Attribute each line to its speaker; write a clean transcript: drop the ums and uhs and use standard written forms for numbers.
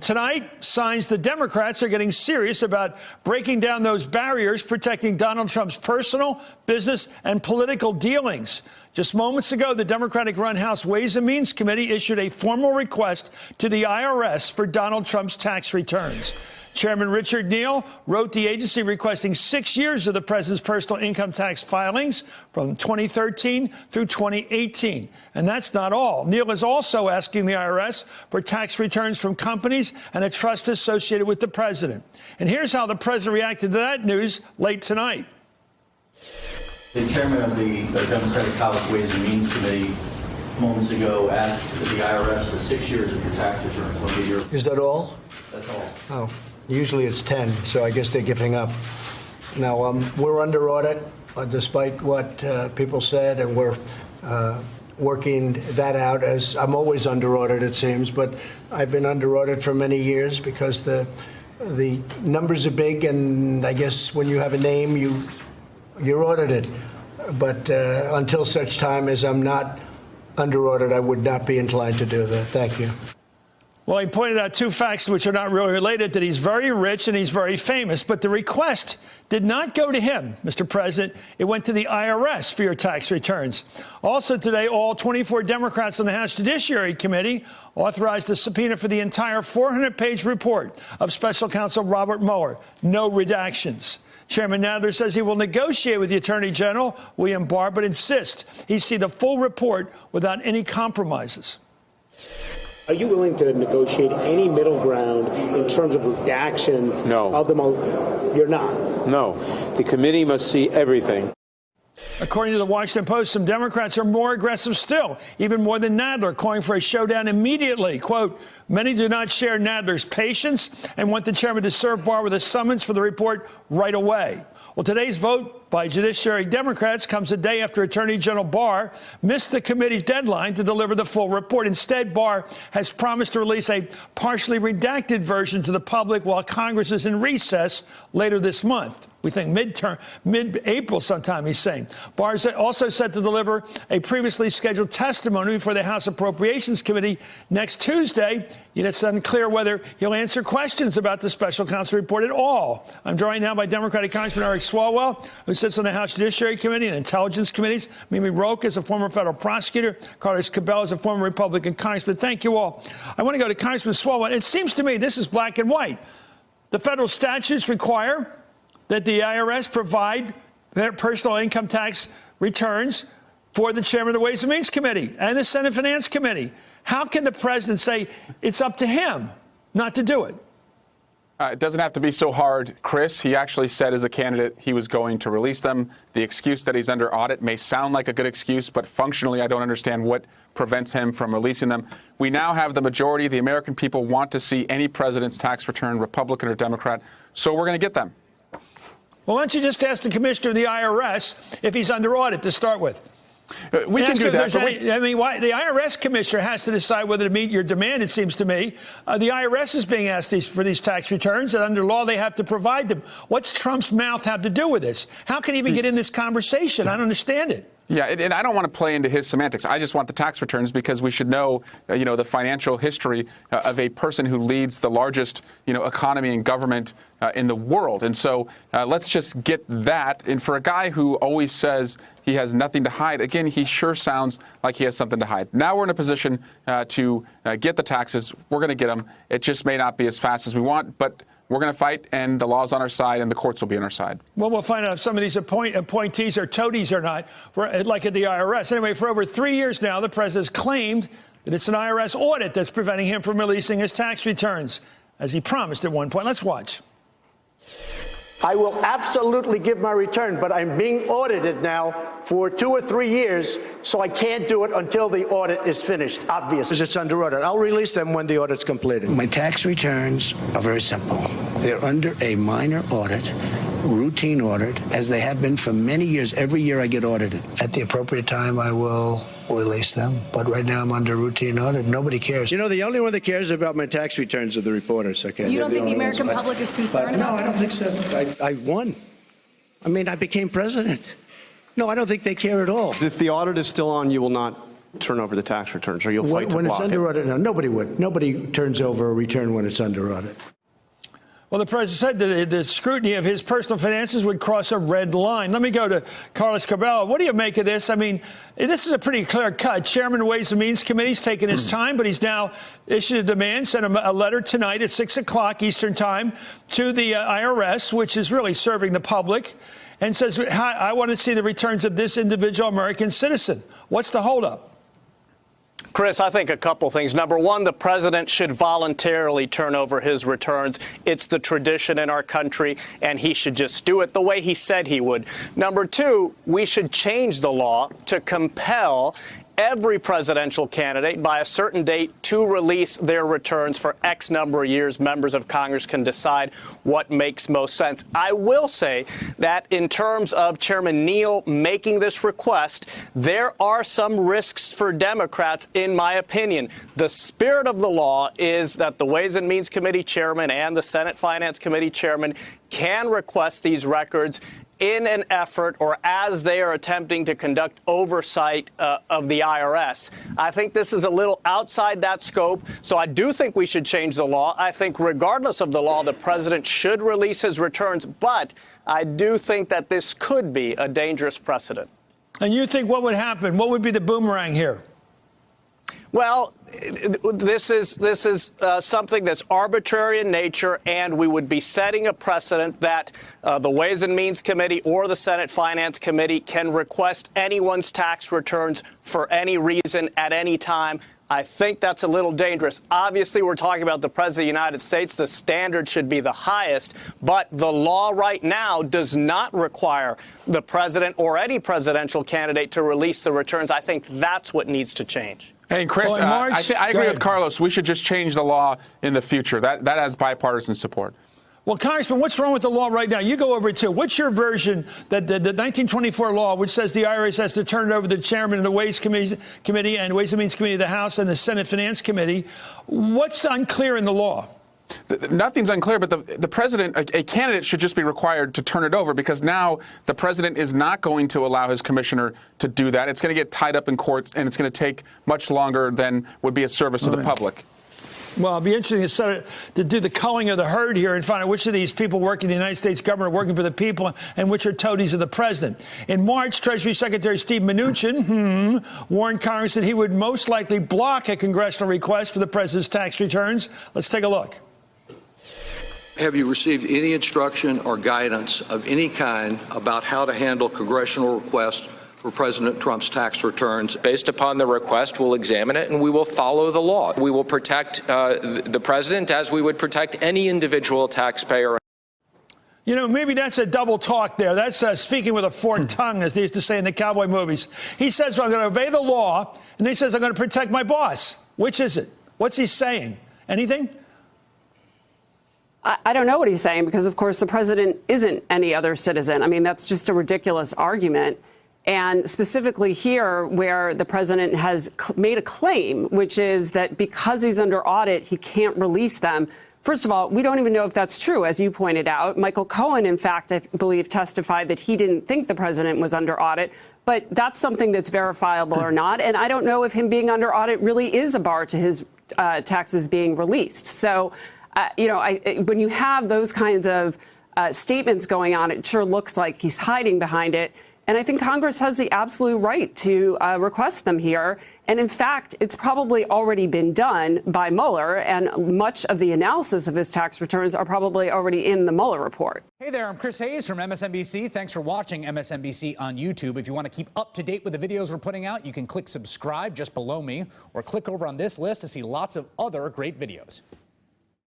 Speaker 1: tonight, signs the Democrats are getting serious about breaking down those barriers protecting Donald Trump's personal, business, and political dealings. Just moments ago, the Democratic-run House Ways and Means Committee issued a formal request to the IRS for Donald Trump's tax returns. Chairman Richard Neal wrote the agency requesting 6 years of the president's personal income tax filings from 2013 through 2018. And that's not all. Neal is also asking the IRS for tax returns from companies and a trust associated with the president. And here's how the president reacted to that news late tonight.
Speaker 2: The chairman of the Democratic House Ways and Means Committee moments ago asked the IRS for 6 years of your tax returns.
Speaker 3: Is that all?
Speaker 2: That's all.
Speaker 3: Oh, usually it's 10, so I guess they're giving up. Now, we're under audit, despite what people said, and we're working that out. As I'm always under audit, it seems, but I've been under audit for many years because the numbers are big, and I guess when you have a name, you're audited. But until such time as I'm not under audit, I would not be inclined to do that. Thank you.
Speaker 1: Well, he pointed out two facts which are not really related, that he's very rich and he's very famous. But the request did not go to him, Mr. President. It went to the IRS for your tax returns. Also today, all 24 Democrats on the House Judiciary Committee authorized a subpoena for the entire 400-page report of Special Counsel Robert Mueller. No redactions. Chairman Nadler says he will negotiate with the Attorney General, William Barr, but insists he see the full report without any compromises.
Speaker 4: Are you willing to negotiate any middle ground in terms of redactions?
Speaker 5: No.
Speaker 4: Of them? You're not?
Speaker 5: No. The committee must see everything.
Speaker 1: According to the Washington Post, some Democrats are more aggressive still, even more than Nadler, calling for a showdown immediately. Quote, many do not share Nadler's patience and want the chairman to serve Barr with a summons for the report right away. Well, today's vote by Judiciary Democrats comes a day after Attorney General Barr missed the committee's deadline to deliver the full report. Instead, Barr has promised to release a partially redacted version to the public while Congress is in recess later this month. We think mid-April sometime, he's saying. Barr is also set to deliver a previously scheduled testimony before the House Appropriations Committee next Tuesday. Yet it's unclear whether he'll answer questions about the special counsel report at all. I'm joined now by Democratic Congressman Eric Swalwell, who sits on the House Judiciary Committee and Intelligence Committees. Mimi Rocha is a former federal prosecutor. Carlos Cabello is a former Republican congressman. Thank you all. I want to go to Congressman Swalwell. It seems to me this is black and white. The federal statutes require that the IRS provide their personal income tax returns for the chairman of the Ways and Means Committee and the Senate Finance Committee. How can the president say it's up to him not to do it?
Speaker 6: It doesn't have to be so hard, Chris. He actually said as a candidate he was going to release them. The excuse that he's under audit may sound like a good excuse, but functionally I don't understand what prevents him from releasing them. We now have the majority of the American people want to see any president's tax return, Republican or Democrat, so we're going to get them.
Speaker 1: Well, why don't you just ask the commissioner of the IRS if he's under audit to start with?
Speaker 6: We can do that.
Speaker 1: Why the IRS commissioner has to decide whether to meet your demand, it seems to me. The IRS is being asked for these tax returns, and under law they have to provide them. What's Trump's mouth have to do with this? How can he even get in this conversation? I don't understand it.
Speaker 6: Yeah, and I don't want to play into his semantics. I just want the tax returns because we should know, the financial history of a person who leads the largest, economy and government in the world. And so let's just get that. And for a guy who always says he has nothing to hide, again, he sure sounds like he has something to hide. Now we're in a position to get the taxes. We're going to get them. It just may not be as fast as we want, but we're going to fight, and the law's on our side, and the courts will be on our side. Well,
Speaker 1: we'll find out if some of these appointees are toadies or not, like at the IRS. Anyway, for over 3 years now, the president has claimed that it's an IRS audit that's preventing him from releasing his tax returns, as he promised at one point. Let's watch.
Speaker 7: I will absolutely give my return, but I'm being audited now for 2 or 3 years, so I can't do it until the audit is finished, obviously.
Speaker 3: It's under audit. I'll release them when the audit's completed.
Speaker 8: My tax returns are very simple. They're under a minor audit, routine audit, as they have been for many years. Every year I get audited. At the appropriate time, I will release them. But right now I'm under routine audit. Nobody cares.
Speaker 3: The only one that cares about my tax returns are the reporters. Okay.
Speaker 9: You don't think the American public is concerned about that?
Speaker 3: No, I don't think so. I won. I became president. No, I don't think they care at all.
Speaker 10: If the audit is still on, you will not turn over the tax returns, or you'll fight to
Speaker 3: When it's
Speaker 10: block
Speaker 3: under
Speaker 10: it?
Speaker 3: audit, no, nobody would. Nobody turns over a return when it's under audit.
Speaker 1: Well, the president said that the scrutiny of his personal finances would cross a red line. Let me go to Carlos Cabello. What do you make of this? I mean, this is a pretty clear cut. Chairman of the Ways and Means Committee's taken his time, but he's now issued a demand, sent a letter tonight at 6 o'clock Eastern time to the IRS, which is really serving the public, and says, I want to see the returns of this individual American citizen. What's the holdup?
Speaker 11: Chris, I think a couple things. Number one, the president should voluntarily turn over his returns. It's the tradition in our country, and he should just do it the way he said he would. Number two, we should change the law to compel every presidential candidate by a certain date to release their returns for X number of years. Members of Congress can decide what makes most sense. I will say that in terms of Chairman Neal making this request, there are some risks for Democrats, in my opinion. The spirit of the law is that the Ways and Means Committee chairman and the Senate Finance Committee chairman can request these records in an effort or as they are attempting to conduct oversight of the IRS. I think this is a little outside that scope, so I do think we should change the law. I think regardless of the law, the president should release his returns, but I do think that this could be a dangerous precedent.
Speaker 1: And you think what would happen? What would be the boomerang here?
Speaker 11: Well, this is something that's arbitrary in nature, and we would be setting a precedent that the Ways and Means Committee or the Senate Finance Committee can request anyone's tax returns for any reason at any time. I think that's a little dangerous. Obviously, we're talking about the President of the United States. The standard should be the highest, but the law right now does not require the president or any presidential candidate to release the returns. I think that's what needs to change.
Speaker 6: And Chris,
Speaker 1: Well, in March,
Speaker 6: I agree with Carlos. We should just change the law in the future. That has bipartisan support.
Speaker 1: Well, Congressman, what's wrong with the law right now? You go over it, too. What's your version that the 1924 law, which says the IRS has to turn it over to the chairman of the Ways Committee and Ways and Means Committee of the House and the Senate Finance Committee? What's unclear in the law?
Speaker 6: Nothing's unclear, but the president, a candidate should just be required to turn it over, because now the president is not going to allow his commissioner to do that. It's going to get tied up in courts, and it's going to take much longer than would be a service to the public.
Speaker 1: Well, it'll be interesting to do the culling of the herd here and find out which of these people work in the United States government are working for the people and which are toadies of the president. In March, Treasury Secretary Steve Mnuchin warned Congress that he would most likely block a congressional request for the president's tax returns. Let's take a look.
Speaker 12: Have you received any instruction or guidance of any kind about how to handle congressional requests for President Trump's tax returns?
Speaker 13: Based upon the request, we'll examine it and we will follow the law. We will protect the president as we would protect any individual taxpayer.
Speaker 1: You know, maybe that's a double talk there. That's speaking with a forked tongue, as they used to say in the cowboy movies. He says, well, I'm going to obey the law, and he says, I'm going to protect my boss. Which is it? What's he saying? Anything?
Speaker 14: I don't know what he's saying, because, of course, the president isn't any other citizen. I mean, that's just a ridiculous argument. And specifically here, where the president has made a claim, which is that because he's under audit, he can't release them. First of all, we don't even know if that's true, as you pointed out. Michael Cohen, in fact, I believe, testified that he didn't think the president was under audit. But that's something that's verifiable or not. And I don't know if him being under audit really is a bar to his taxes being released. So, when you have those kinds of statements going on, it sure looks like he's hiding behind it. And I think Congress has the absolute right to request them here. And in fact, it's probably already been done by Mueller, and much of the analysis of his tax returns are probably already in the Mueller report.
Speaker 15: Hey there, I'm Chris Hayes from MSNBC. Thanks for watching MSNBC on YouTube. If you want to keep up to date with the videos we're putting out, you can click subscribe just below me, or click over on this list to see lots of other great videos.